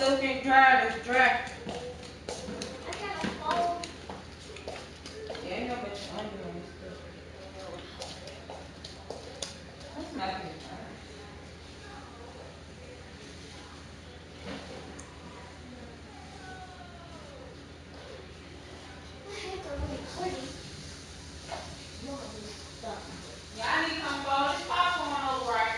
stuff in dry, it's dry. Yeah, I know what you're doing stuff. That's not good. Yeah, I need to come follow this popcorn over, right?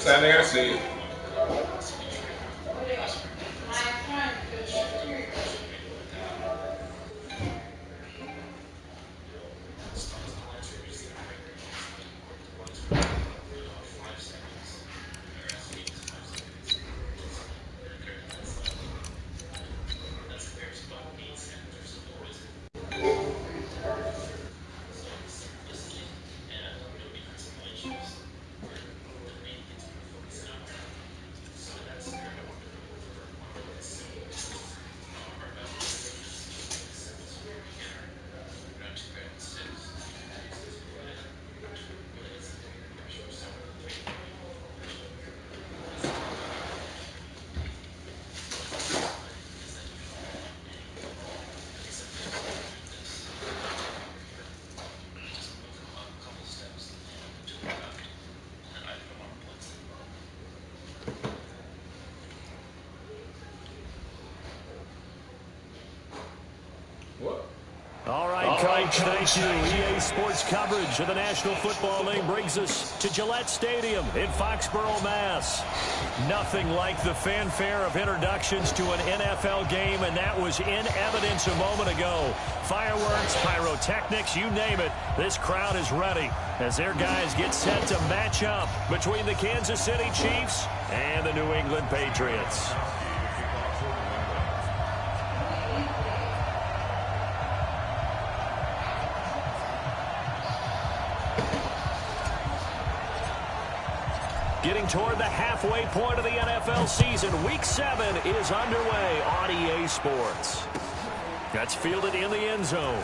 I think I see it. All right, Coach, thank you. EA Sports coverage of the National Football League brings us to Gillette Stadium in Foxborough, Mass. Nothing like the fanfare of introductions to an NFL game, and that was in evidence a moment ago. Fireworks, pyrotechnics, you name it. This crowd is ready as their guys get set to match up between the Kansas City Chiefs and the New England Patriots. Getting toward the halfway point of the NFL season, Week 7 is underway on EA Sports. That's fielded in the end zone.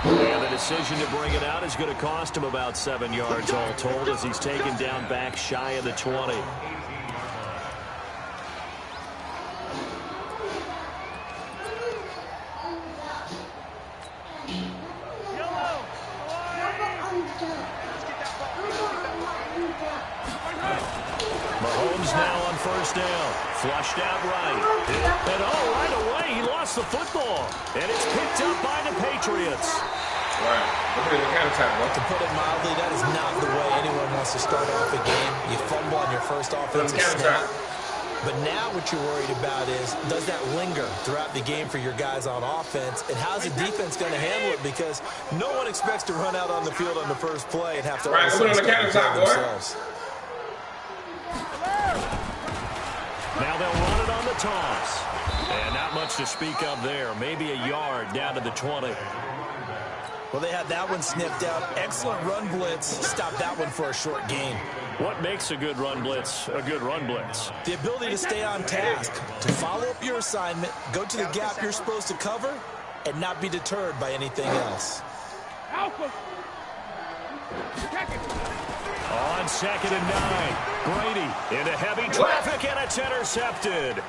And the decision to bring it out is going to cost him about 7 yards all told as he's taken down back shy of the 20. Mahomes now on first down. Flushed out right. And right away, he lost the football. And it's picked up by the Patriots. Right. To put it mildly, that is not the way anyone wants to start off a game. You fumble on your first offensive snap. But now what you're worried about is, does that linger throughout the game for your guys on offense? And how's the defense going to handle it? Because no one expects to run out on the field on the first play and have to put on the countertop, themselves. Now they'll run it on the toss. And not much to speak of there. Maybe a yard down to the 20. Well, they had that one sniffed out. Excellent run blitz. Stopped that one for a short gain. What makes a good run blitz a good run blitz? The ability to stay on task, to follow up your assignment, go to the gap you're supposed to cover, and not be deterred by anything else. On 2nd and 9, Brady into heavy traffic, and it's intercepted.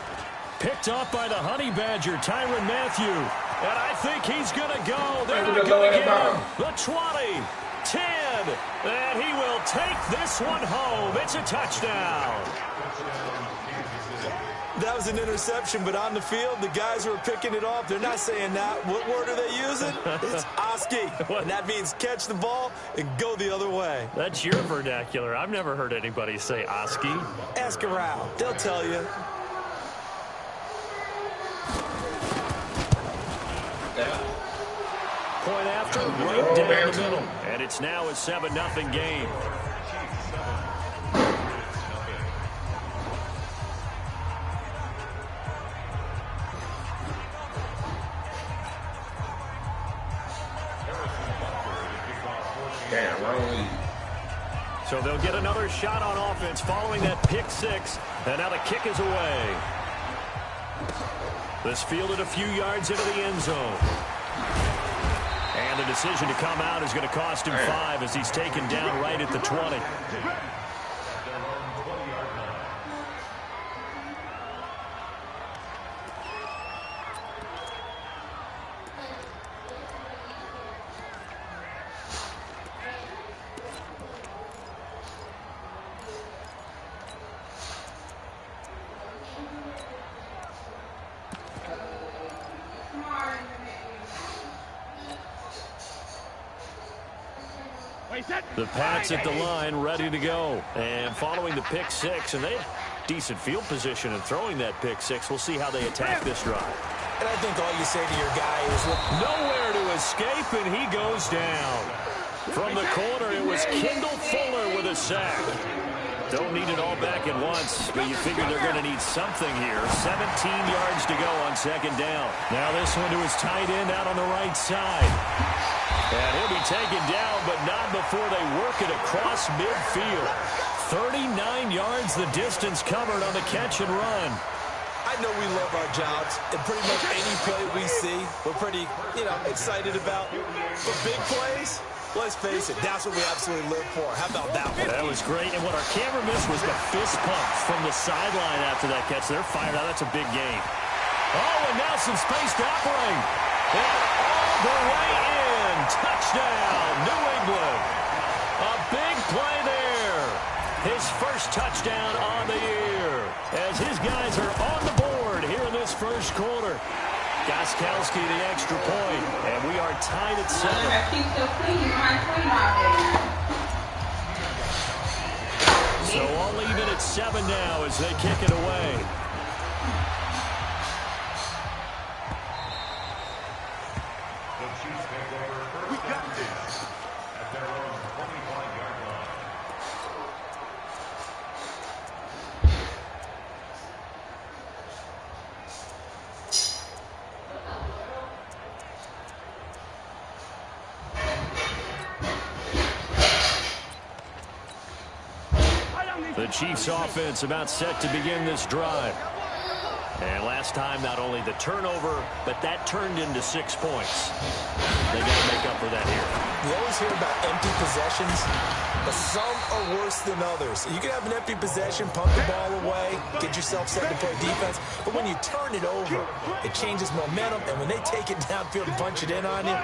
Picked off by the Honey Badger, Tyrann Mathieu. And I think he's going to go. They're not going to get him. The 20, 10, and he will take this one home. It's a touchdown. That was an interception, but on the field, the guys who are picking it off, they're not saying that. What word are they using? It's Oski, and that means catch the ball and go the other way. That's your vernacular. I've never heard anybody say Oski. Ask around. They'll tell you. Point after, right down the middle. And it's now a 7-0 game. Damn, wrong lead. So they'll get another shot on offense following that pick 6. And now the kick is away. This fielded a few yards into the end zone. And the decision to come out is going to cost him 5 as he's taken down right at the 20. The Pats at the line, ready to go. And following the pick 6, and they have decent field position in throwing that pick 6. We'll see how they attack this drive. And I think all you say to your guy is, nowhere to escape, and he goes down. From the corner, it was Kendall Fuller with a sack. Don't need it all back at once, but you figure they're going to need something here. 17 yards to go on 2nd down. Now this one to his tight end out on the right side. And he'll be taken down, but not before they work it across midfield. 39 yards the distance covered on the catch and run. I know we love our jobs, and pretty much any play we see, we're pretty, excited about. But big plays, let's face it, that's what we absolutely live for. How about that one? That was great, and what our camera missed was the fist pump from the sideline after that catch. They're fired out. That's a big game. Oh, and now some space to operate. And all the way in. Touchdown, New England. A big play there. His first touchdown on the year as his guys are on the board here in this first quarter. Gostkowski the extra point, and we are tied at 7. So all even at 7 now as they kick it away. The Chiefs offense about set to begin this drive. And last time, not only the turnover, but that turned into 6 points. They got to make up for that here. You always hear about empty possessions, but some are worse than others. You can have an empty possession, pump the ball away, get yourself set to play defense, but when you turn it over, it changes momentum, and when they take it downfield and punch it in on you,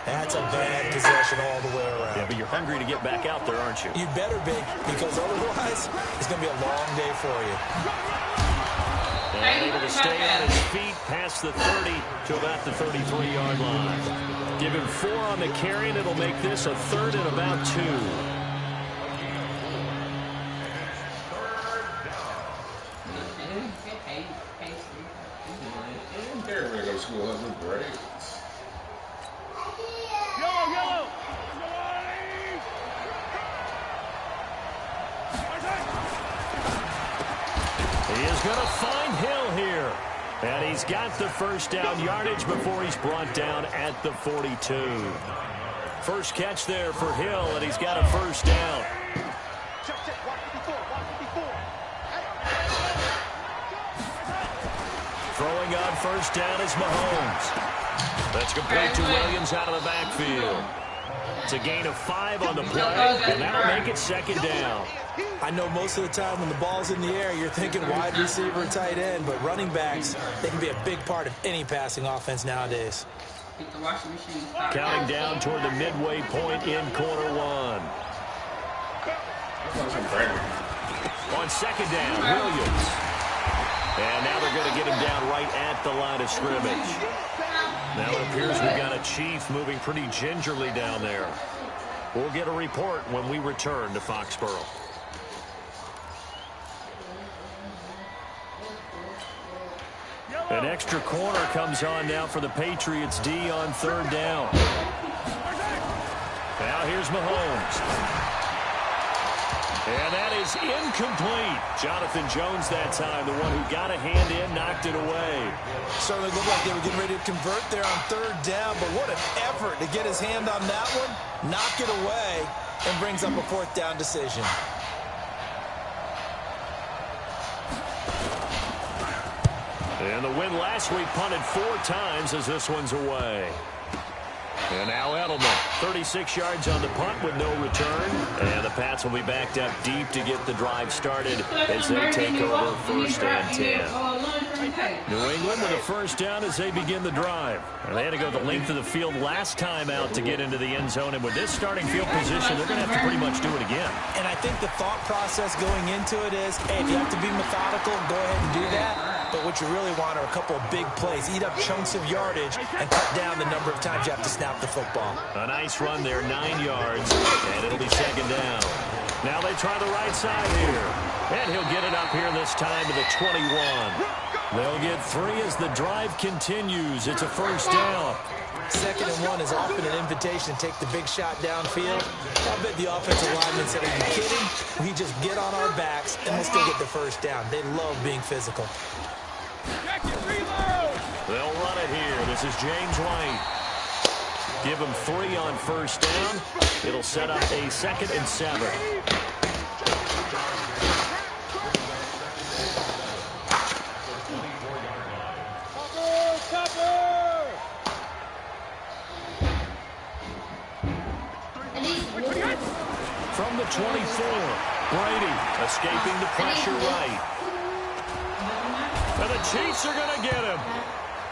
that's a bad possession all the way around. Yeah, but you're hungry to get back out there, aren't you? You better be, because otherwise, it's going to be a long day for you. And able to stay on his feet past the 30 to about the 33-yard line. Give him 4 on the carry, and it'll make this a 3rd and about 2. They're going to go to school. That's great. Yellow! He is going to find Hill here. And he's got the first down yardage before he's brought down at the 42. First catch there for Hill, and he's got a first down. Throwing on first down is Mahomes. That's complete to Williams out of the backfield. It's a gain of 5 on the play, and that'll make it second down. I know most of the time when the ball's in the air, you're thinking wide receiver, tight end, but running backs, they can be a big part of any passing offense nowadays. Counting down toward the midway point in quarter 1. On second down, Williams. And now they're going to get him down right at the line of scrimmage. Now it appears we've got a Chief moving pretty gingerly down there. We'll get a report when we return to Foxborough. An extra corner comes on now for the Patriots D on third down. Now here's Mahomes. And that is incomplete. Jonathan Jones that time, the one who got a hand in, knocked it away. Certainly looked like they were getting ready to convert there on third down, but what an effort to get his hand on that one, knock it away, and brings up a fourth down decision. And the win last week punted 4 times as this one's away. And now Edelman, 36 yards on the punt with no return. And the Pats will be backed up deep to get the drive started as they take over first and 10. New England with a first down as they begin the drive. And they had to go the length of the field last time out to get into the end zone. And with this starting field position, they're going to have to pretty much do it again. And I think the thought process going into it is, hey, if you have to be methodical, go ahead and do that. But what you really want are a couple of big plays. Eat up chunks of yardage and cut down the number of times you have to snap the football. A nice run there, 9 yards, and it'll be second down. Now they try the right side here. And he'll get it up here this time to the 21. They'll get 3 as the drive continues. It's a first down. 2nd and 1 is often an invitation to take the big shot downfield. I bet the offensive lineman said, are you kidding? We just get on our backs and we'll still get the first down. They love being physical. They'll run it here. This is James White. Give him 3 on first down. It'll set up a 2nd and 7. From the 24, Brady escaping the pressure right. And the Chiefs are going to get him.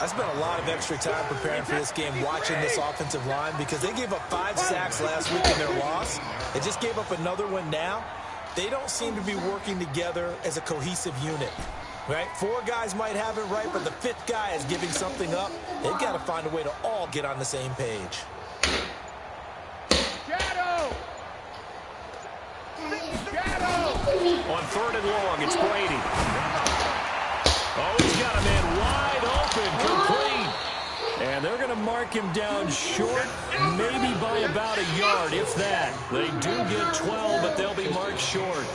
I spent a lot of extra time preparing for this game watching this offensive line because they gave up 5 sacks last week in their loss. They just gave up another one now. They don't seem to be working together as a cohesive unit. Right? 4 guys might have it right, but the 5th guy is giving something up. They've got to find a way to all get on the same page. On 3rd and long, it's Brady. Oh, he's got a man wide open, complete. And they're going to mark him down short, maybe by about a yard, if that. They do get 12, but they'll be marked short.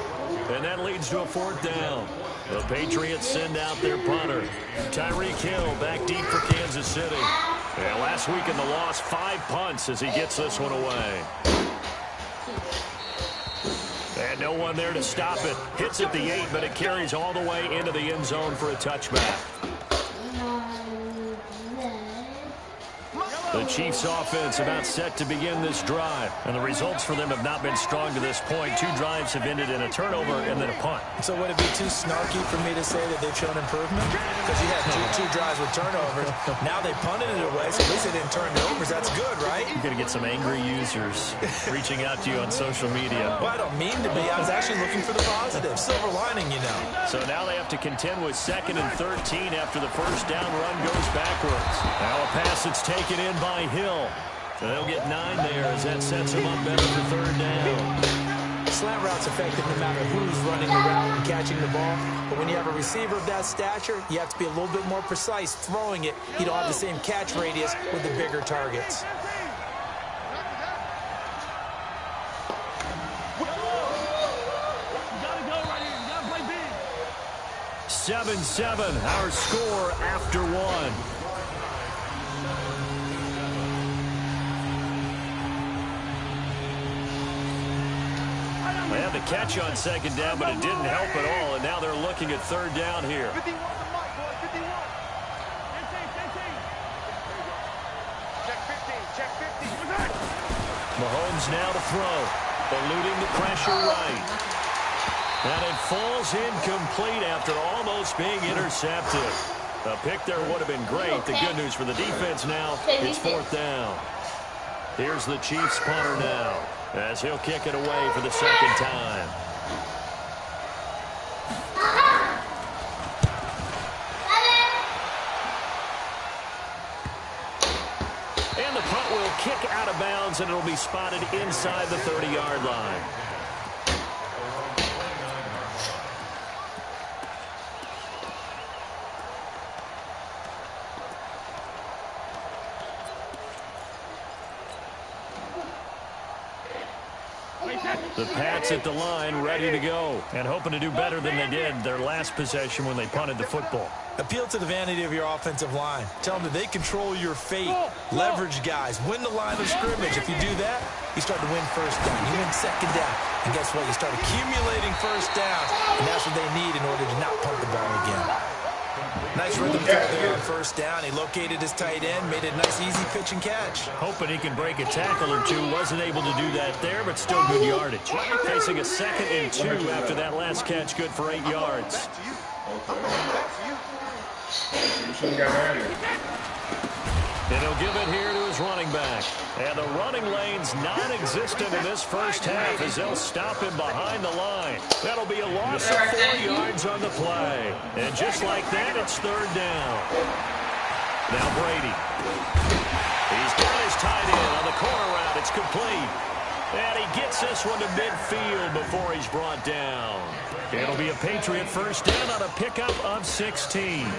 And that leads to a 4th down. The Patriots send out their punter. Tyreek Hill back deep for Kansas City. And last week in the loss, 5 punts as he gets this one away. And no one there to stop it. Hits at the 8, but it carries all the way into the end zone for a touchback. The Chiefs offense about set to begin this drive. And the results for them have not been strong to this point. 2 drives have ended in a turnover and then a punt. So would it be too snarky for me to say that they've shown improvement? Because you had two drives with turnovers. Now they punted it away, so at least they didn't turn it over. That's good, right? You're going to get some angry users reaching out to you on social media. Well, I don't mean to be. I was actually looking for the positive. Silver lining, you know. So now they have to contend with 2nd and 13 after the first down run goes backwards. Now a pass that's taken in by Hill. So they'll get 9 there as that sets him up better for 3rd down. Slant route's effective no matter who's running the route and catching the ball. But when you have a receiver of that stature, you have to be a little bit more precise throwing it. You don't have the same catch radius with the bigger targets. Seven, our score after 1. They had the catch on 2nd down, but it didn't help at all, and now they're looking at 3rd down here. Mahomes now to throw. Eluding the pressure right. And it falls incomplete after almost being intercepted. A pick there would have been great. The good news for the defense now, it's 4th down. Here's the Chiefs punter now, as he'll kick it away for the 2nd time. And the punt will kick out of bounds, and it'll be spotted inside the 30-yard line. The Pats at the line, ready to go, and hoping to do better than they did their last possession when they punted the football. Appeal to the vanity of your offensive line. Tell them that they control your fate. Leverage guys. Win the line of scrimmage. If you do that, you start to win 1st down. You win 2nd down. And guess what? You start accumulating 1st downs, and that's what they need in order to not punt the ball again. Nice rhythm throw there on 1st down. He located his tight end, made a nice easy pitch and catch. Hoping he can break a tackle or two. Wasn't able to do that there, but still good yardage. Facing a 2nd and 2 after that last catch, good for 8 yards. And he'll give it here to his running back. And the running lane's non-existent in this first half as they'll stop him behind the line. That'll be a loss of 4 yards on the play. And just like that, it's 3rd down. Now Brady. He's got his tight end on the corner route. It's complete. And he gets this one to midfield before he's brought down. It'll be a Patriot 1st down on a pickup of 16.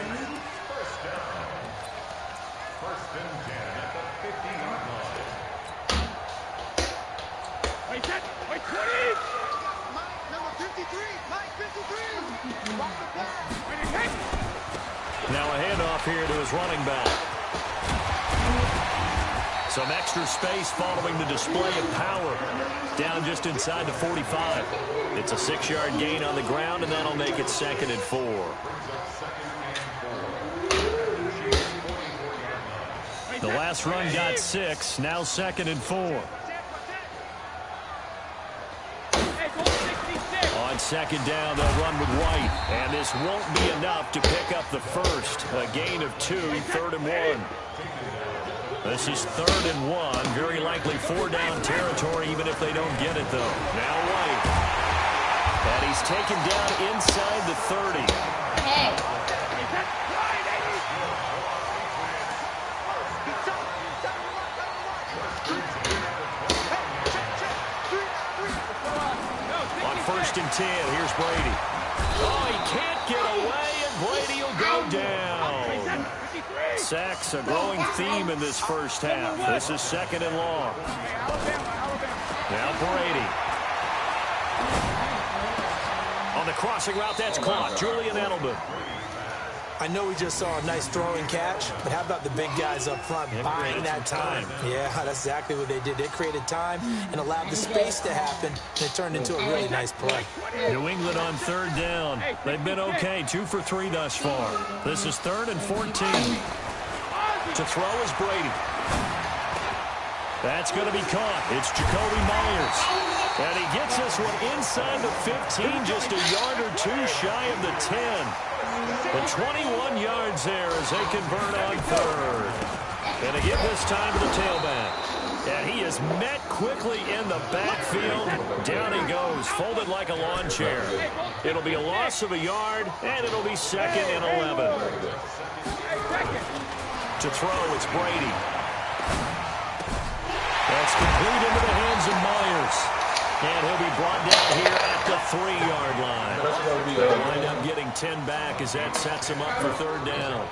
Now a handoff here to his running back. Some extra space following the display of power. Down just inside the 45. It's a 6-yard gain on the ground, and that'll make it 2nd and 4. The last run got 6. Now 2nd and 4. On 2nd down, they'll run with White. And this won't be enough to pick up the first. A gain of 2, 3rd and 1. This is 3rd and 1. Very likely 4-down territory, even if they don't get it, though. Now White. And he's taken down inside the 30. Hey. On 1st and 10, here's Brady. Oh, he can't get away, and Brady will go down. Sacks, a growing theme in this first half. This is 2nd and long. Now Brady. On the crossing route, that's caught. Julian Edelman. I know we just saw a nice throwing catch, but how about the big guys up front buying that time? Yeah, that's exactly what they did. They created time and allowed the space to happen, and it turned into a really nice play. New England on 3rd down. They've been okay, 2 for 3 thus far. This is 3rd and 14. To throw is Brady. That's going to be caught. It's Jacoby Myers. And he gets this one inside the 15, just a yard or 2 shy of the 10. But 21 yards there as they convert on 3rd. And they give this time to the tailback. And he is met quickly in the backfield. Down he goes, folded like a lawn chair. It'll be a loss of a yard, and it'll be 2nd and 11. To throw, it's Brady. That's complete into the hands of Myers. And he'll be brought down here at the 3-yard line. They'll wind up getting 10 back as that sets him up for 3rd down.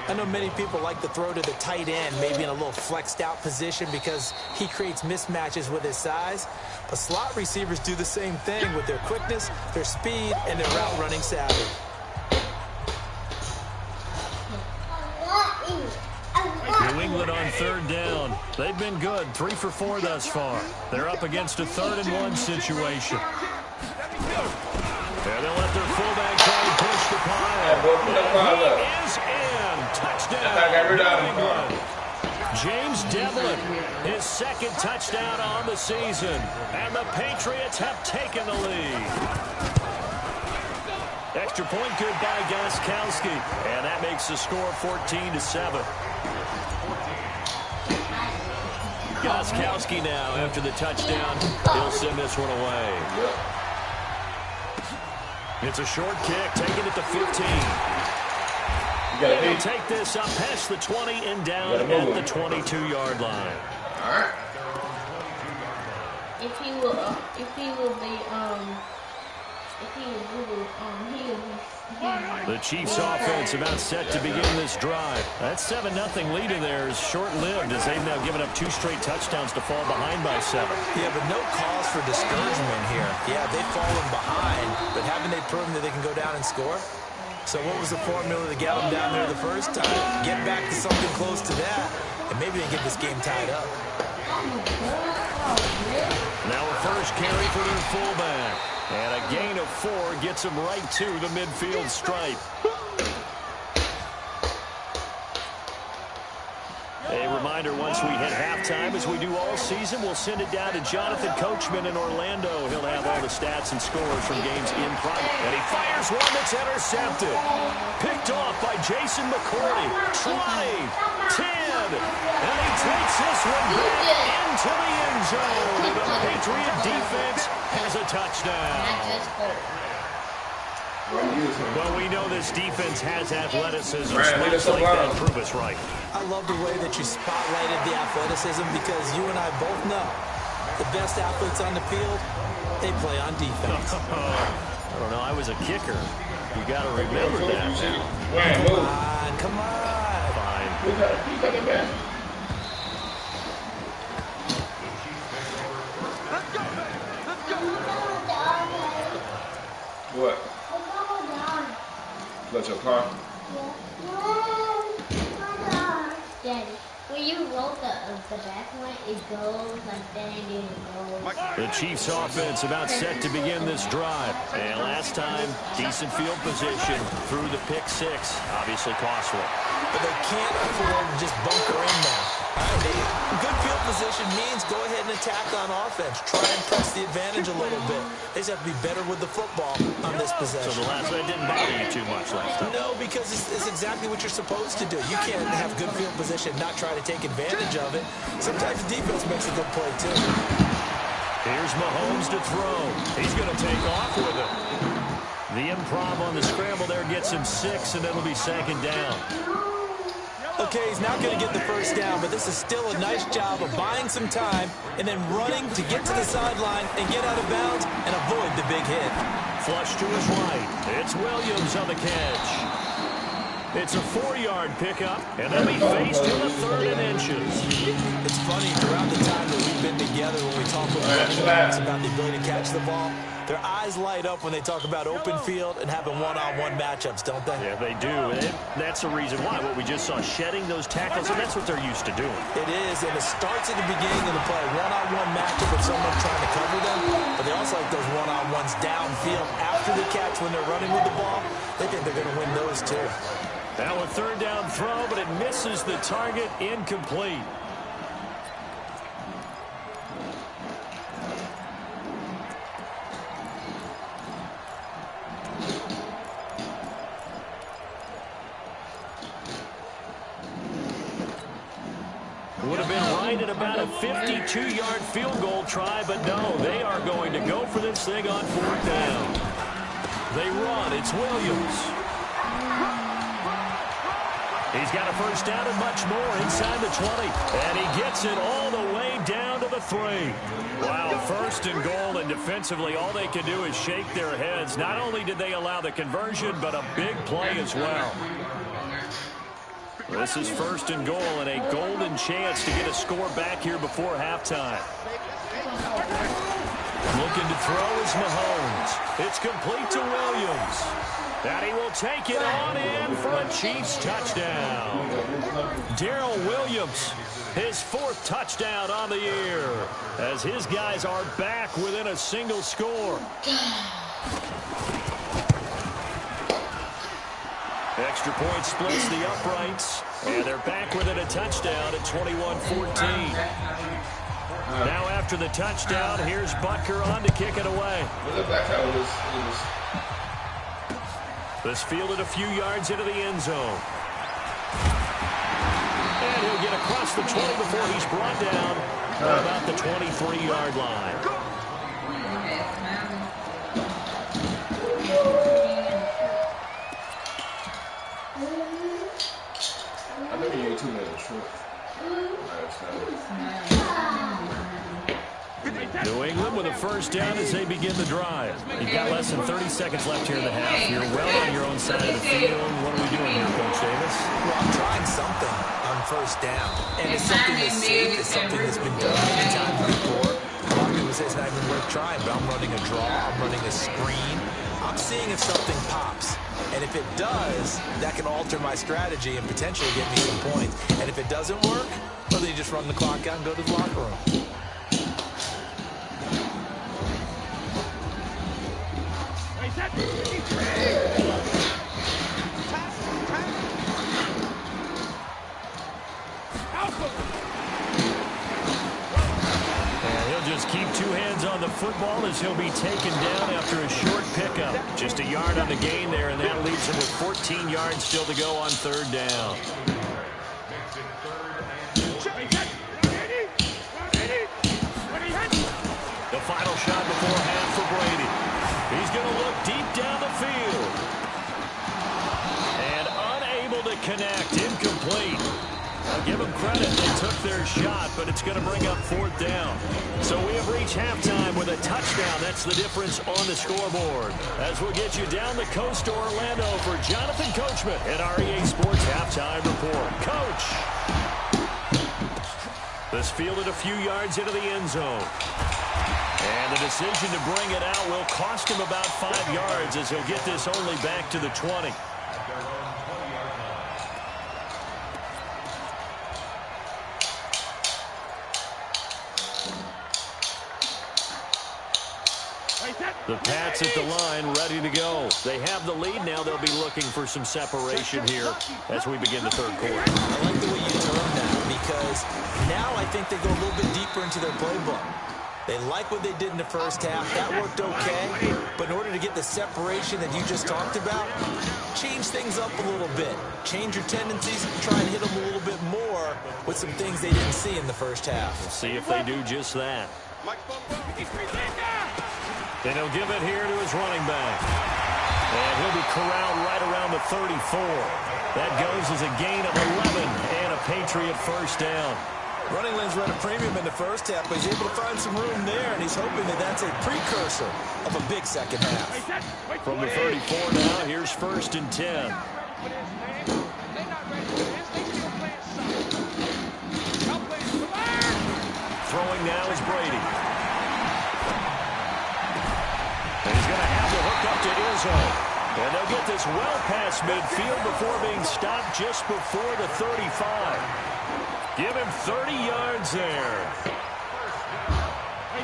I know many people like to throw to the tight end, maybe in a little flexed out position because he creates mismatches with his size. But slot receivers do the same thing with their quickness, their speed, and their route running savvy. New England on 3rd down. They've been good, 3 for 4 thus far. They're up against a 3rd and 1 situation. And they'll let their fullback try and push the pile. He is in. Touchdown. New England. James Devlin, his second touchdown on the season. And the Patriots have taken the lead. Extra point good by Gostkowski. And that makes the score 14-7. Gostkowski now, after the touchdown, he'll send this one away. It's a short kick, taking it to 15. He'll take this up past the 20 and down at the 22-yard line. All right. If he will be, The Chiefs' offense about set to begin this drive. That 7-0 lead in there is short-lived as they've now given up 2 straight touchdowns to fall behind by 7. Yeah, but no cause for discouragement here. Yeah, they've fallen behind, but haven't they proven that they can go down and score? So what was the formula to get them down there the first time? Get back to something close to that, and maybe they get this game tied up. Now a first carry for their fullback. And a gain of 4 gets him right to the midfield stripe. A reminder, once we hit halftime, as we do all season, we'll send it down to Jonathan Coachman in Orlando. He'll have all the stats and scores from games in progress. And he fires one that's intercepted. Picked off by Jason McCourty. 20, 10, and he takes this one back into the end zone. And the Patriot defense has a touchdown. Well, we know this defense has athleticism. Spots like that prove us right. I love the way that you spotlighted the athleticism because you and I both know the best athletes on the field, they play on defense. I don't know. I was a kicker. You got to remember that. Come on. Fine. What? That's your car? Daddy, when you roll the back one, it goes like that and then it goes. The Chiefs' offense about set to begin this drive. And last time, decent field position through the pick 6. Obviously costly. But they can't afford to just bunker in now. Good field position means go ahead and attack on offense. Try and press the advantage a little bit. They just have to be better with the football on this possession. So the last one didn't bother you too much last time? No, because it's exactly what you're supposed to do. You can't have good field position and not try to take advantage of it. Sometimes the defense makes a good play, too. Here's Mahomes to throw. He's going to take off with it. The improv on the scramble there gets him 6, and it'll be 2nd down. Okay, he's not going to get the first down, but this is still a nice job of buying some time and then running to get to the sideline and get out of bounds and avoid the big hit. Flush to his right. It's Williams on the catch. It's a 4-yard pickup, and they'll be faced to the 3rd and inches. It's funny, throughout the time that we've been together, when we talk with running backs about the ability to catch the ball, their eyes light up when they talk about open field and having one-on-one matchups, don't they? Yeah, they do. And that's the reason why. What we just saw, shedding those tackles, and that's what they're used to doing. It is, and it starts at the beginning of the play. One-on-one matchup with someone trying to cover them, but they also like those one-on-ones downfield after the catch when they're running with the ball. They think they're going to win those, too. Now a 3rd down throw, but it misses the target, incomplete. Would have been right at about a 52-yard field goal try, but no, they are going to go for this thing on 4th down. They run. It's Williams. He's got a first down and much more inside the 20. And he gets it all the way down to the 3. Wow, 1st and goal, and defensively all they can do is shake their heads. Not only did they allow the conversion, but a big play as well. This is 1st and goal and a golden chance to get a score back here before halftime. Looking to throw is Mahomes. It's complete to Williams. And he will take it on in for a Chiefs touchdown. Darrell Williams, his 4th touchdown on the year, as his guys are back within a single score. Extra point splits the uprights. And they're back within a touchdown at 21-14. Now after the touchdown, here's Butker on to kick it away. This fielded a few yards into the end zone. And he'll get across the 20 before he's brought down at about the 23-yard line. I think you ate 2 minutes short. New England with a first down as they begin the drive. You've got less than 30 seconds left here in the half. You're well on your own side of the field. What are we doing here, Coach Davis? Well, I'm trying something on first down. And it's something that's safe. It's something that's been done many times before. A lot of people say it's not even worth trying, but I'm running a draw. I'm running a screen. I'm seeing if something pops. And if it does, that can alter my strategy and potentially get me some points. And if it doesn't work, well, then you just run the clock out and go to the locker room. And he'll just keep two hands on the football as he'll be taken down after a short pickup. Just a yard on the gain there, and that leaves him with 14 yards still to go on third down. The final shot before half for Brady. He's going to look deep down the field. And unable to connect. Incomplete. I'll give them credit. They took their shot, but it's going to bring up fourth down. So we have reached halftime with a touchdown. That's the difference on the scoreboard. As we'll get you down the coast to Orlando for Jonathan Coachman at REA Sports Halftime Report. Coach! This fielded a few yards into the end zone. And the decision to bring it out will cost him about 5 yards as he'll get this only back to the 20. The Pats at the line, ready to go. They have the lead now. They'll be looking for some separation here as we begin the third quarter. I like the way you term that because now I think they go a little bit deeper into their playbook. They like what they did in the first half. That worked okay. But in order to get the separation that you just talked about, change things up a little bit. Change your tendencies. Try and hit them a little bit more with some things they didn't see in the first half. We'll see if they do just that. Then he'll give it here to his running back. And he'll be corralled right around the 34. That goes as a gain of 11 and a Patriot first down. Running lanes run a premium in the first half, but he's able to find some room there, and he's hoping that that's a precursor of a big second half. From the 34 now, here's first and 10. Throwing now is Brady. And he's going to have to hook up to Izzo. And they'll get this well past midfield before being stopped just before the 35. Give him 30 yards there.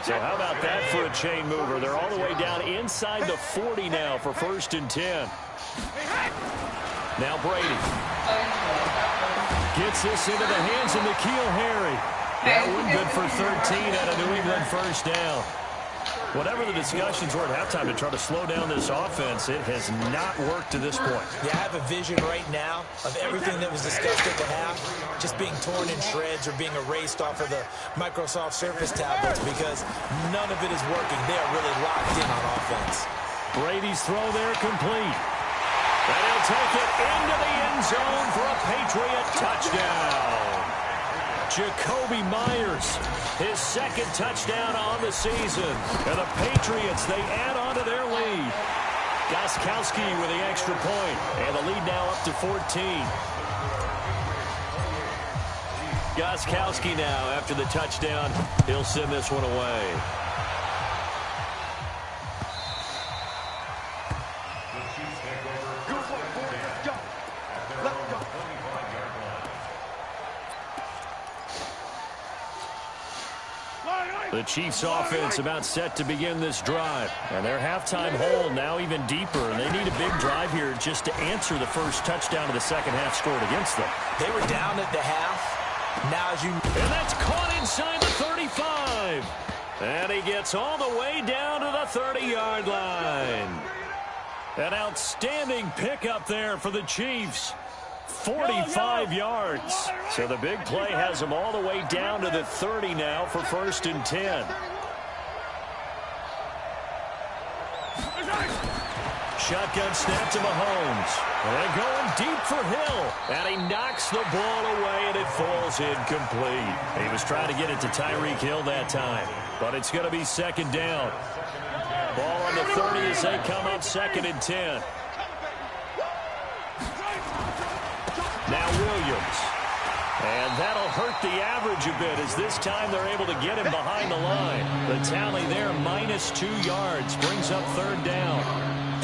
So how about that for a chain mover? They're all the way down inside the 40 now for first and 10. Now Brady gets this into the hands of N'Keal Harry. That one good for 13 at a New England first down. Whatever the discussions were at halftime to try to slow down this offense, it has not worked to this point. Yeah, I have a vision right now of everything that was discussed at the half just being torn in shreds or being erased off of the Microsoft Surface tablets because none of it is working. They are really locked in on offense. Brady's throw there complete. And he'll take it into the end zone for a Patriot touchdown. Jacoby Myers, his second touchdown on the season. And the Patriots, they add on to their lead. Gostkowski with the extra point. And the lead now up to 14. Gostkowski now, after the touchdown, he'll send this one away. The Chiefs offense about set to begin this drive. And their halftime hole now even deeper. And they need a big drive here just to answer the first touchdown of the second half scored against them. They were down at the half. Now as you... And that's caught inside the 35. And he gets all the way down to the 30-yard line. An outstanding pickup there for the Chiefs. 45 yards. So the big play has them all the way down to the 30 now for 1st and 10. Shotgun snap to Mahomes. And going deep for Hill. And he knocks the ball away, and it falls incomplete. He was trying to get it to Tyreek Hill that time. But it's going to be 2nd down. Ball on the 30 as they come up 2nd and 10. Now Williams. And that'll hurt the average a bit as this time they're able to get him behind the line. The tally there, -2 yards, brings up 3rd down.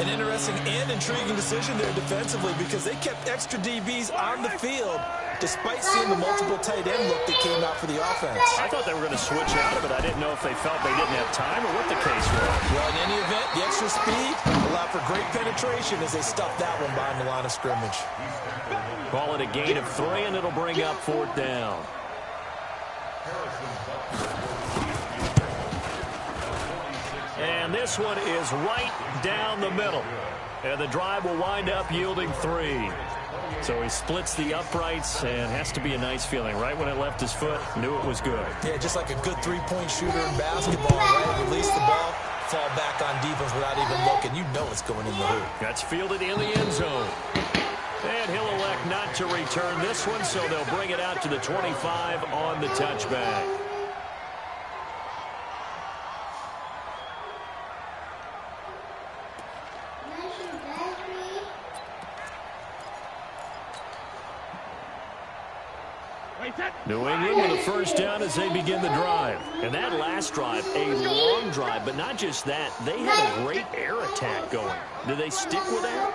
An interesting and intriguing decision there defensively because they kept extra DBs on the field despite seeing the multiple tight end look that came out for the offense. I thought they were going to switch out of it. I didn't know if they felt they didn't have time or what the case was. Well, in any event, the extra speed allowed for great penetration as they stuffed that one behind the line of scrimmage. Call it a gain of 3, and it'll bring up 4th down. And this one is right down the middle. And the drive will wind up yielding 3. So he splits the uprights, and has to be a nice feeling. Right when it left his foot, knew it was good. Yeah, just like a good three-point shooter in basketball, right? Release the ball, fall back on defense without even looking. You know it's going in the hoop. That's fielded in the end zone. And he'll elect not to return this one, so they'll bring it out to the 25 on the touchback. New England with a 1st down as they begin the drive. And that last drive, a long drive, but not just that. They had a great air attack going. Do they stick with that?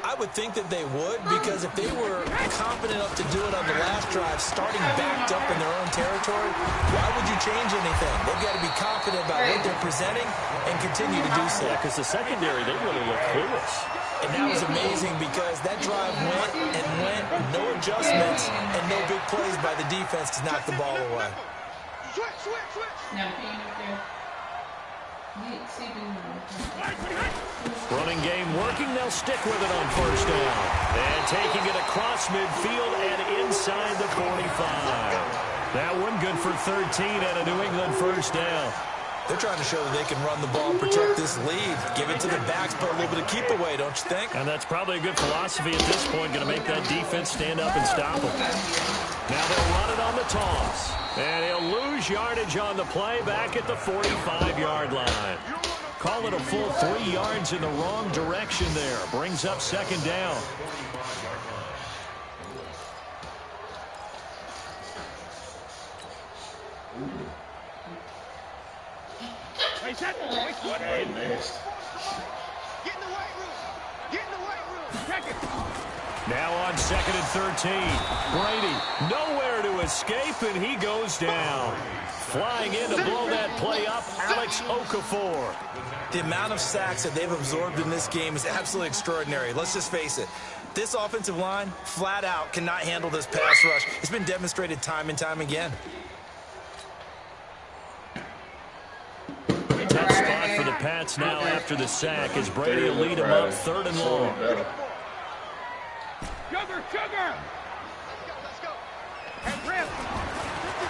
I would think that they would, because if they were confident enough to do it on the last drive, starting backed up in their own territory, why would you change anything? They've got to be confident about what they're presenting and continue to do so. Yeah, because the secondary, they really look clueless. And that was amazing because that drive went and went, no adjustments, and no big plays by the defense to knock the ball away. Now, running game working. They'll stick with it on 1st down. And taking it across midfield and inside the 45. That one good for 13 and a New England 1st down. They're trying to show that they can run the ball and protect this lead. Give it to the backs, put a little bit of keep away, don't you think? And that's probably a good philosophy at this point. Going to make that defense stand up and stop them. Now they'll run it on the toss. And he'll lose yardage on the play back at the 45-yard line. Call it a full 3 yards in the wrong direction there. Brings up 2nd down. Hey, next. Now on 2nd and 13. Brady nowhere to escape, and he goes down. Flying in to blow that play up, Alex Okafor. The amount of sacks that they've absorbed in this game is absolutely extraordinary. Let's just face it. This offensive line, flat out, cannot handle this pass rush. It's been demonstrated time and time again. Tough spot for the Pats now after the sack as Brady will lead them up 3rd and long.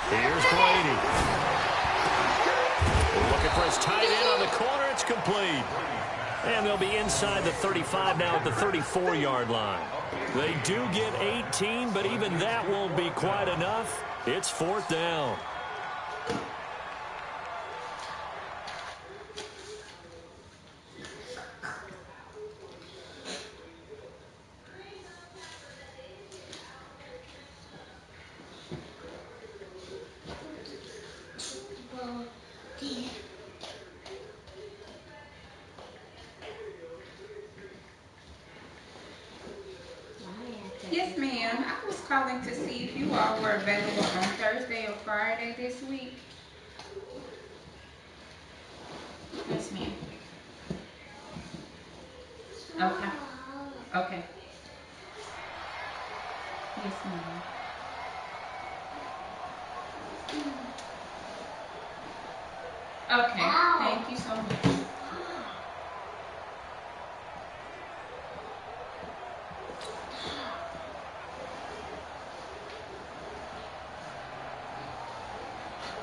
Here's Brady. Looking for his tight end on the corner. It's complete. And they'll be inside the 35 now at the 34-yard line. They do get 18, but even that won't be quite enough. It's 4th down. Yes, ma'am. I was calling to see if you all were available on Thursday or Friday this week. Okay. Okay. Yes, ma'am. Okay. Thank you so much.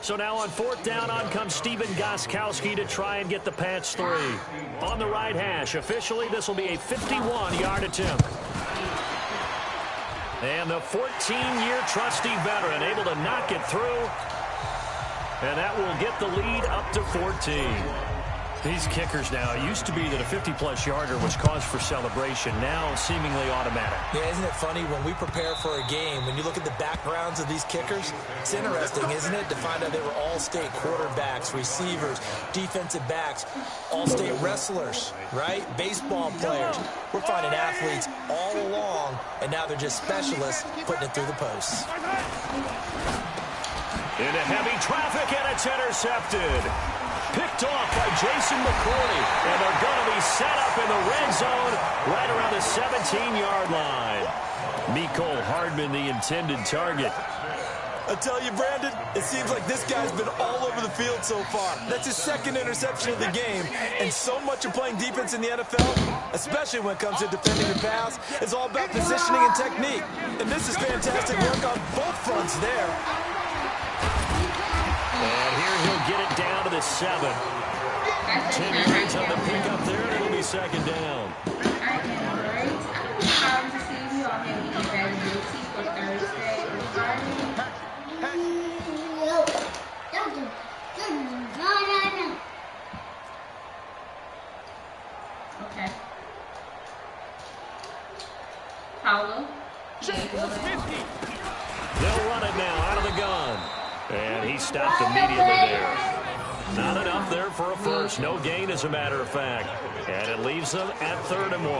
So now on 4th down, on comes Steven Gostkowski to try and get the Pats 3. On the right hash, officially this will be a 51-yard attempt. And the 14-year trusty veteran able to knock it through. And that will get the lead up to 14. These kickers now, it used to be that a 50-plus yarder was cause for celebration. Now seemingly automatic. Yeah, isn't it funny when we prepare for a game, when you look at the backgrounds of these kickers, it's interesting, isn't it, to find out they were all-state quarterbacks, receivers, defensive backs, all-state wrestlers, right? Baseball players. We're finding athletes all along, and now they're just specialists putting it through the posts. Into heavy traffic, and it's intercepted. Picked off by Jason McCourty, and they're going to be set up in the red zone right around the 17-yard line. Mecole Hardman, the intended target. I tell you, Brandon, it seems like this guy's been all over the field so far. That's his second interception of the game, and so much of playing defense in the NFL, especially when it comes to defending the pass, is all about positioning and technique. And this is fantastic work on both fronts there. And here he'll get it down to the 7. 10 yards on the pickup there, and it'll be 2nd down. I am great. I'm to see you all have any availability for Thursday or Friday. No. Okay. Paolo? They'll run it now out of the gun. And he stopped immediately there. Not enough there for a first. No gain, as a matter of fact. And it leaves them at 3rd and 1.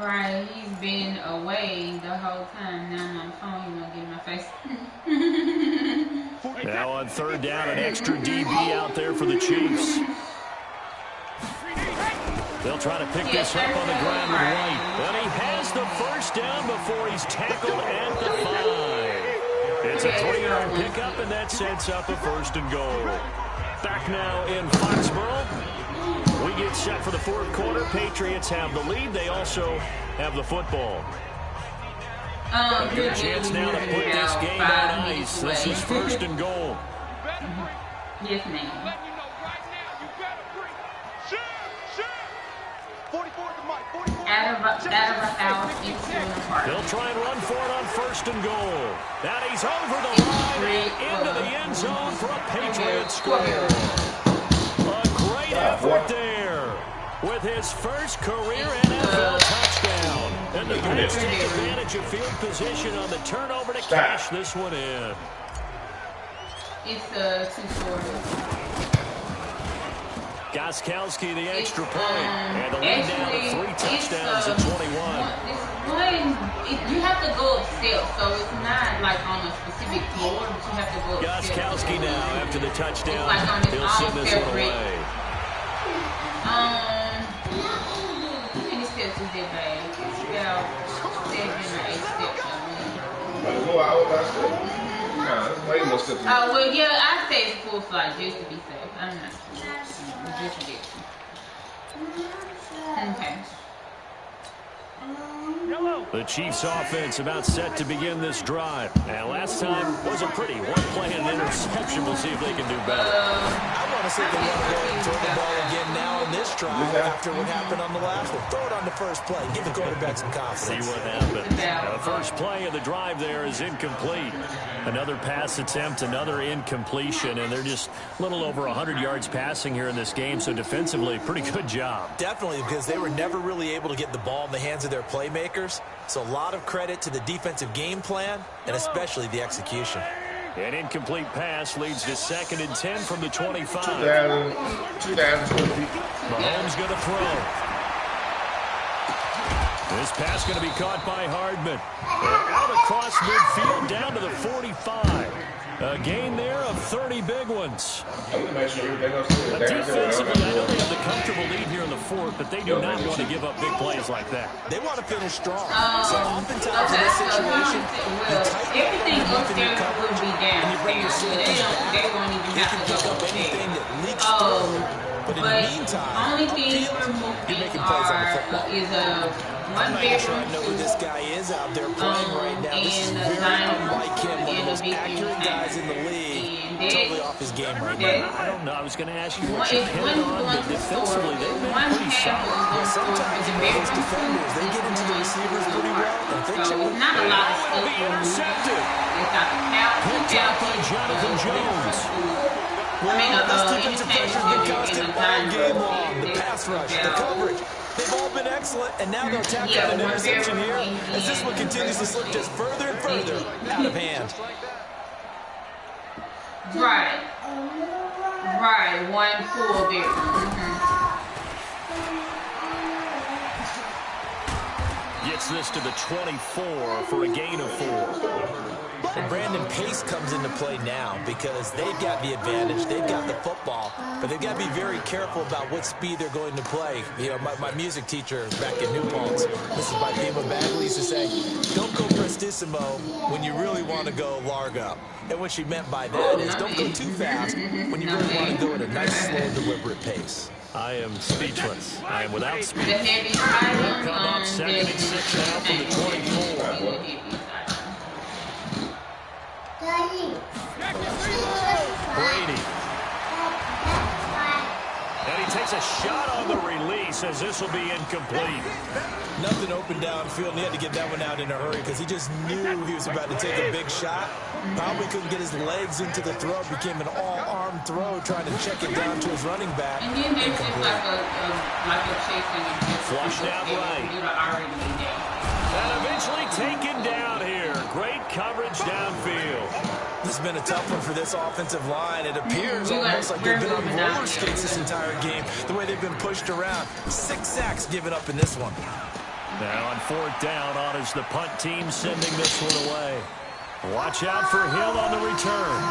Right, he's been away the whole time. Now I'm on the phone, he's gonna get in my face. Now on 3rd down, an extra DB out there for the Chiefs. They'll try to pick this up on the ground with White. And he has the first down before he's tackled at the 5. It's a 3-yard pickup, and that sets up a 1st and goal. Back now in Foxborough. We get set for the 4th quarter. Patriots have the lead. They also have the football. Good chance now to put this game on ice. This is 1st and goal. Yes, ma'am. Out of a house into an apartment. They'll try and run for it on 1st and goal. And he's over the line into the end zone for a Patriots score. A great effort there with his first career NFL touchdown. And the Pats take advantage of field position on the turnover to cash this one in. It's a 2-story. Gostkowski, the extra point, and the lead down to 3 touchdowns at 21. You have to go upstairs, so it's not like on a specific floor, but you have to go upstairs. Gostkowski now, after the touchdown, like he'll send this one away. How many steps is that, babe? It's about 7 or 8 steps, I mean. Go out, that's it. Nah, that's way more steps. Oh, well, yeah, I say it's full flight just to be safe. I'm not sure. Just a bit. Okay. The Chiefs offense about set to begin this drive. And last time was a pretty one play and an interception. We'll see if they can do better. I want to see if they want to go and throw the ball again now in this drive after what happened on the last one. Throw it on the first play. Give the quarterback some confidence. See what happens. Now, the first play of the drive there is incomplete. Another pass attempt, another incompletion, and they're just a little over 100 yards passing here in this game, so defensively, pretty good job. Definitely, because they were never really able to get the ball in the hands of their playmakers, so a lot of credit to the defensive game plan, and especially the execution. An incomplete pass leads to 2nd and 10 from the 25. 2,000 feet. Mahomes going to throw. This pass going to be caught by Hardman. And out across midfield down to the 45. A gain there of 30 big ones. Defensively, I know they have the comfortable lead here in the fourth, but they do not want to give up big plays like that. They want to finish strong. So oftentimes in this situation, everything upstairs will be downstairs. They won't even have to go anything upstairs. that leaks through. But in the meantime, only thing we're moving is a I'm not sure I know who this guy is out there playing right now. This is very unlike him, one of the most accurate guys in the league. Totally off his game right now. I don't know. I was going to ask you what you hit on, but defensively, they've been pretty solid. Yeah, sometimes those defenders, they get into the receivers pretty well. And they not a lot of stuff. Be intercepted. Picked up by Jonathan Jones. This defensive pressure has been constant all game long. The pass rush, the coverage. They've all been excellent, and now they'll tack on an interception here as this one continues to slip just further and further out of hand. Right. 1 full bit. Gets this to the 24 for a gain of 4. And Brandon, pace comes into play now because they've got the advantage, they've got the football, but they've got to be very careful about what speed they're going to play. You know, my music teacher back in New Paltz, this is by Pima Bagley, used to say, don't go prestissimo when you really want to go largo. And what she meant by that is don't go too fast when you really want to go at a nice, slow, deliberate pace. I am speechless. I am without speech. Come up 2nd and 6 now from the 24. Brady. And he takes a shot on the release as this will be incomplete. Nothing open downfield, and he had to get that one out in a hurry because he just knew he was about to take a big shot. Probably couldn't get his legs into the throw. Became an all-arm throw trying to check it down to his running back. And then there's just like a chasing. Flushed out right. And eventually taken down here. Great coverage downfield. This has been a tough one for this offensive line. It appears almost like they've been on roller skates this entire game, the way they've been pushed around. 6 sacks given up in this one. Now on 4th down, on is the punt team sending this one away. Watch out for Hill on the return.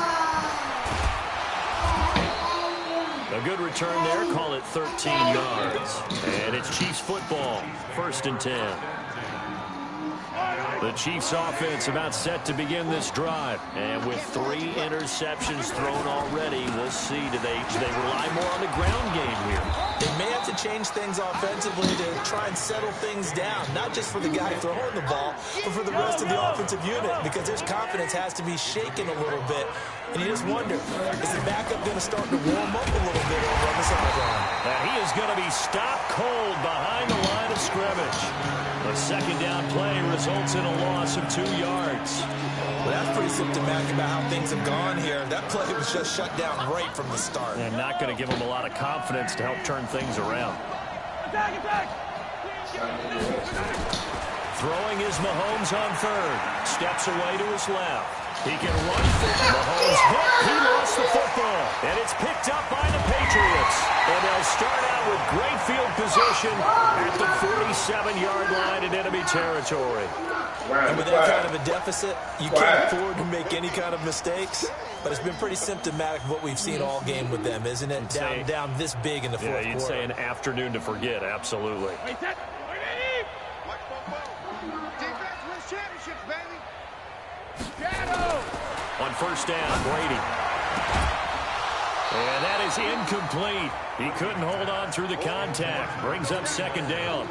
A good return there, call it 13 yards. And it's Chiefs football, 1st and 10. The Chiefs offense about set to begin this drive. And with 3 interceptions thrown already, we'll see. Do they rely more on the ground game here? They may have to change things offensively to try and settle things down, not just for the guy throwing the ball, but for the rest of the offensive unit, because his confidence has to be shaken a little bit. And you just wonder, is the backup going to start to warm up a little bit over on the sideline? And he is going to be stopped cold behind the line of scrimmage. A 2nd down play results in a loss of 2 yards. Well, that's pretty symptomatic about how things have gone here. That play was just shut down right from the start. And not going to give him a lot of confidence to help turn things around. Throwing is Mahomes on 3rd. Steps away to his left. He can run for Mahomes hit. He lost the football. And it's picked up by the Patriots. And they'll start out with great field position at the 47-yard line in enemy territory. And with that kind of a deficit, you can't afford to make any kind of mistakes. But it's been pretty symptomatic of what we've seen all game with them, isn't it? Down this big in the fourth quarter. Yeah, you'd say an afternoon to forget, absolutely. On 1st down, Brady. And that is incomplete. He couldn't hold on through the contact. Brings up 2nd down.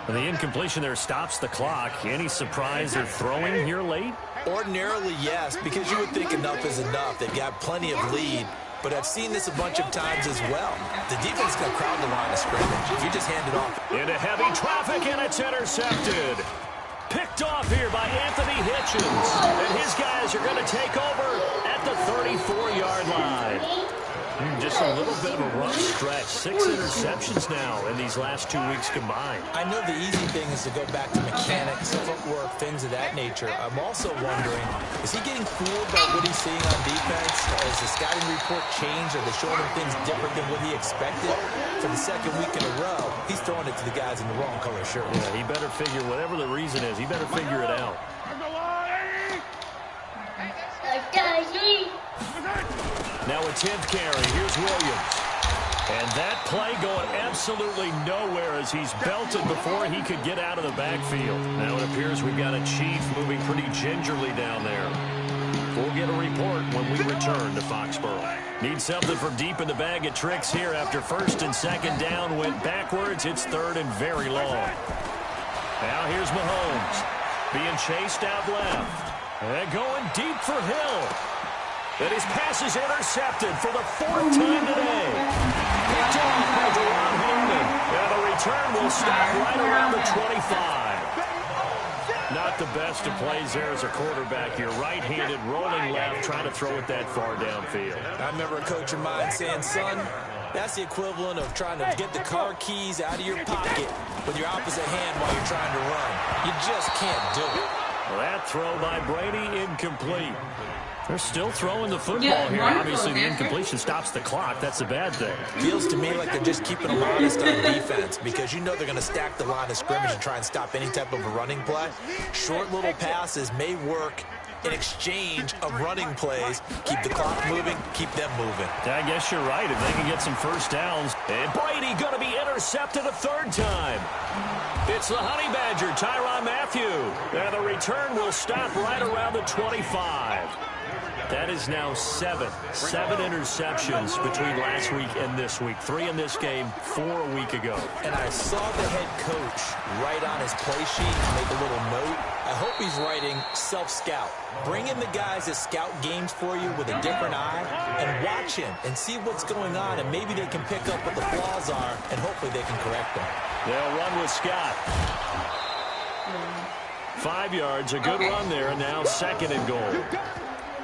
And the incompletion there stops the clock. Any surprise they're throwing here late? Ordinarily, yes, because you would think enough is enough. They've got plenty of lead. But I've seen this a bunch of times as well. The defense is going to crowd the line of scrimmage. If you just hand it off. Into heavy traffic, and it's intercepted. Picked off here by Anthony Hitchens. And his guys are going to take over at the 34-yard line. Just a little bit of a rough stretch. 6 interceptions now in these last 2 weeks combined. I know the easy thing is to go back to mechanics, footwork, things of that nature. I'm also wondering, is he getting fooled by what he's seeing on defense? Has the scouting report changed? Are they showing him things different than what he expected? for the second week in a row, he's throwing it to the guys in the wrong color shirt. Yeah, he better figure, whatever the reason is, he better figure it out. Now a 10th carry. Here's Williams. And that play going absolutely nowhere as he's belted before he could get out of the backfield. Now it appears we've got a Chief moving pretty gingerly down there. We'll get a report when we return to Foxborough. Need something from deep in the bag of tricks here after first and second down went backwards. It's third and very long. Now here's Mahomes being chased out left. And going deep for Hill. And his pass is intercepted for the 4th time today. Picked off by Deron Holman. And the return will stop right around the 25. Not the best of plays there as a quarterback. You're right-handed, rolling left, trying to throw it that far downfield. I remember a coach of mine saying, son, that's the equivalent of trying to get the car keys out of your pocket with your opposite hand while you're trying to run. You just can't do it. Well, that throw by Brady, incomplete. They're still throwing the football here. Obviously, the incompletion stops the clock. That's a bad thing. Feels to me like they're just keeping them honest on defense because you know they're going to stack the line of scrimmage and try and stop any type of a running play. Short little passes may work in exchange of running plays. Keep the clock moving, keep them moving. I guess you're right. If they can get some first downs. And Brady going to be intercepted a 3rd time. It's the Honey Badger, Tyrann Mathieu. And the return will stop right around the 25. That is now 7 interceptions between last week and this week. 3 in this game, 4 a week ago. And I saw the head coach write on his play sheet, make a little note. I hope he's writing self-scout. Bring in the guys that scout games for you with a different eye and watch him and see what's going on, and maybe they can pick up what the flaws are, and hopefully they can correct them. They'll run with Scott. 5 yards, a good run there. Now 2nd and goal.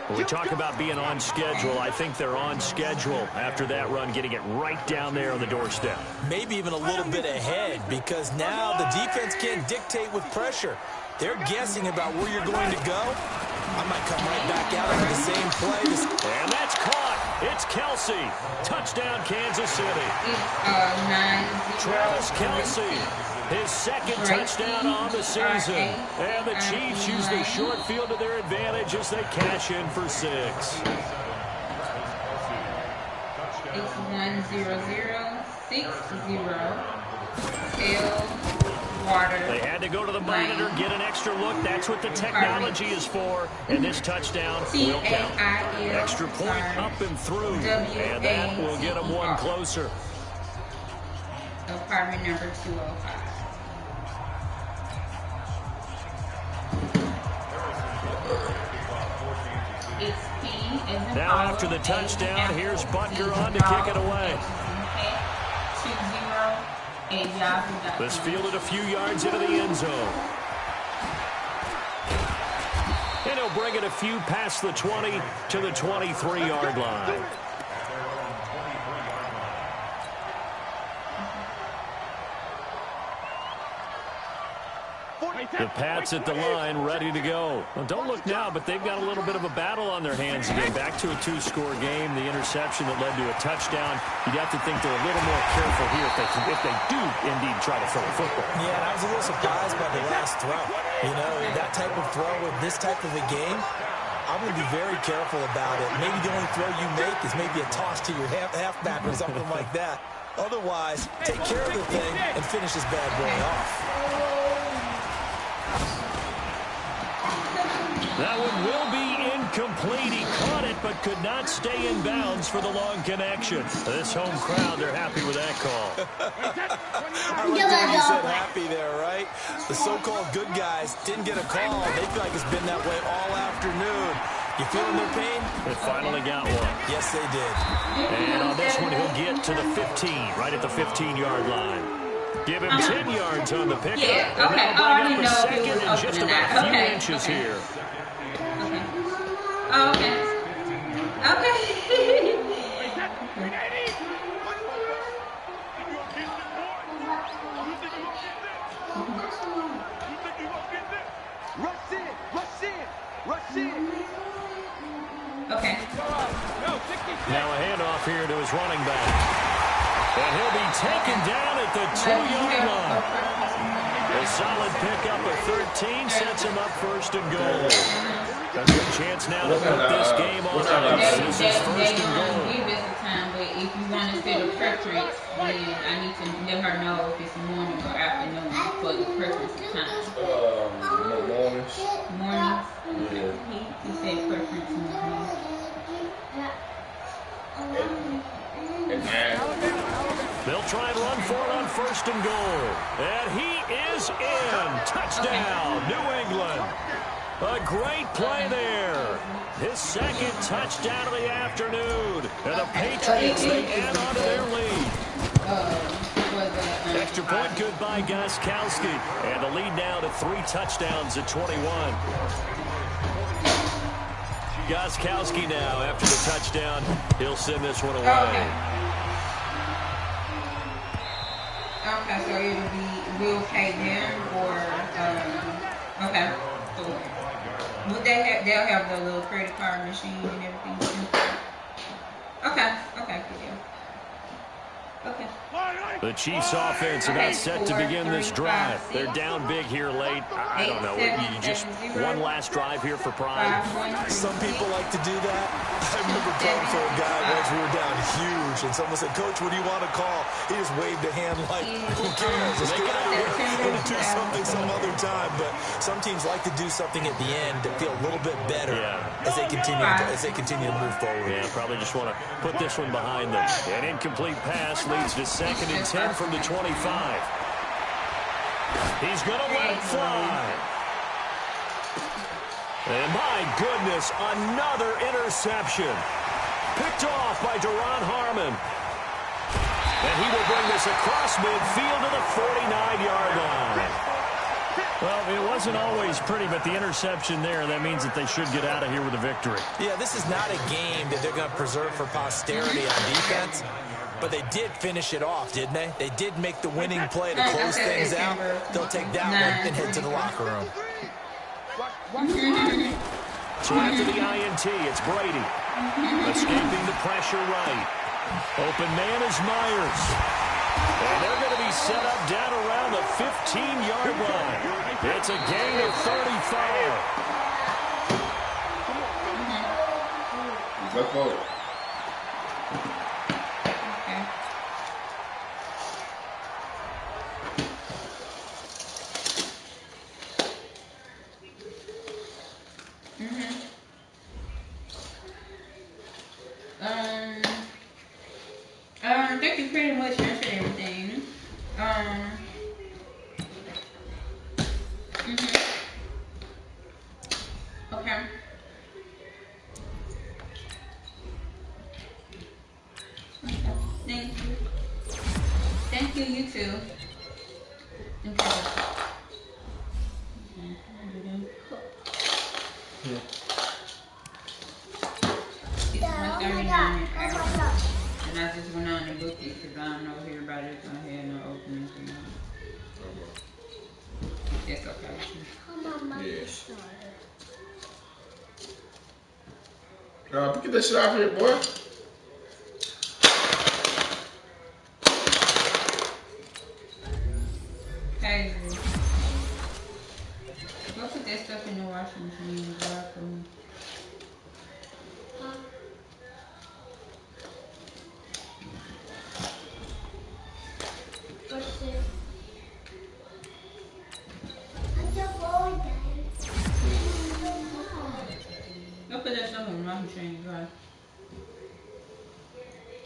When we talk about being on schedule, I think they're on schedule after that run, getting it right down there on the doorstep. Maybe even a little bit ahead because now the defense can't dictate with pressure. They're guessing about where you're going to go. I might come right back out into the same play. And that's caught. It's Kelsey. Touchdown, Kansas City. Travis Kelsey. His 2nd touchdown on the season. And the Chiefs use the short field to their advantage as they cash in for 6. It's 1-0-0-6-0. Water. They had to go to the monitor, get an extra look. That's what the technology is for. And this touchdown will count. Extra point up and through. And that will get them one closer. Apartment number 205. Now after the touchdown, here's Butker on to kick it away. 2-0. This fielded a few yards into the end zone. And he'll bring it a few past the 20 to the 23-yard line. The Pats at the line, ready to go. Well, don't look now, but they've got a little bit of a battle on their hands again. Back to a 2-score game. The interception that led to a touchdown. You'd have to think they're a little more careful here if they do indeed try to throw a football. Yeah, and I was a little surprised by the last throw. You know, that type of throw with this type of a game, I'm going to be very careful about it. Maybe the only throw you make is maybe a toss to your halfback or something like that. Otherwise, take care of the thing and finish this bad boy off. That one will be incomplete. He caught it, but could not stay in bounds for the long connection. This home crowd, they're happy with that call. I like the way you said happy there, right? The so-called good guys didn't get a call. They feel like it's been that way all afternoon. You feeling their pain? They finally got one. Yes, they did. And on this one, he'll get to the 15, right at the 15-yard line. Give him 10 yards on the pickup. Yeah, okay. And I bring didn't up a know second if it was and just open about or not. a few Okay, inches okay. here. Oh, okay. Okay. Okay. Now a handoff here to his running back. And he'll be taken down at the 2-yard line. A solid pickup of 13 sets him up first and goal. Got a good chance now to put this game on ice. This is first and goal. Give us a time, but if you want to set a preference, then I need to let her know if it's morning or afternoon for the preference of time. Mornings. Mornings? Yeah. He said preference morning. And 9. They'll try and run for it on first and goal. And he is in. Touchdown, New England. A great play there. His second touchdown of the afternoon. And the Patriots, they add on to their lead. Extra point good by Gostkowski. And the lead now to 3 touchdowns at 21. Gostkowski now after the touchdown. He'll send this one away. Okay, so it'll be we'll pay them or okay. So would they have they'll have the little credit card machine and everything too? Okay, good deal. Okay. The Chiefs offense about set to begin this drive. They're down big here late. I don't know. You just one last drive here for pride. Some people like to do that. I remember playing for a guy once we were down huge, and someone said, "Coach, what do you want to call?" He just waved a hand like, "Who cares? Let's get out of here and do something some other time." But some teams like to do something at the end to feel a little bit better as they continue to move forward. Yeah, probably just want to put this one behind them. An incomplete pass leads to 2nd and 10 from the 25. He's going to let it fly. And my goodness, another interception. Picked off by Deron Harmon. And he will bring this across midfield to the 49-yard line. Well, it wasn't always pretty, but the interception there, that means that they should get out of here with a victory. Yeah, this is not a game that they're going to preserve for posterity on defense. But they did finish it off, didn't they? They did make the winning play to close things out. They'll take that one and head to the locker room. So after the INT, it's Brady. Escaping the pressure right. Open man is Myers. And they're going to be set up down around the 15-yard line. It's a gain of 35. Let's go. I think you pretty much answered everything. Okay. Thank you. Thank you, you too. Okay. And I just went on and booked it because I don't know if everybody's going to have no openings. It's okay. Yes. Get that shit out here, boy. Hey, go put that stuff in the washing machine and dry for me. Go put that stuff in the washing machine and dry.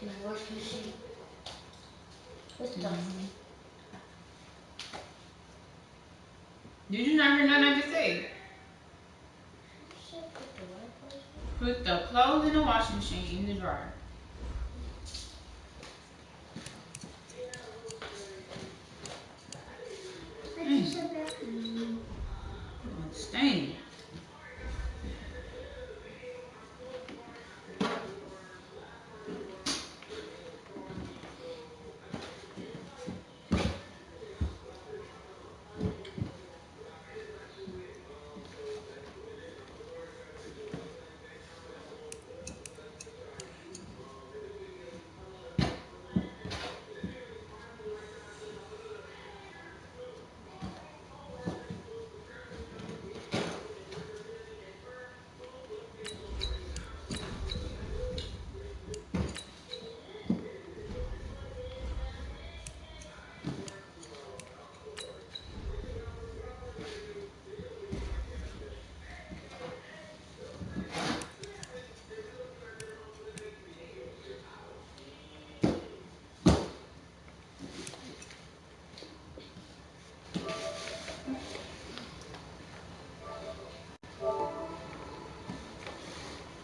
In the washing machine? What's that? Did you not hear nothing I just said? Put the clothes in the washing machine in the dryer.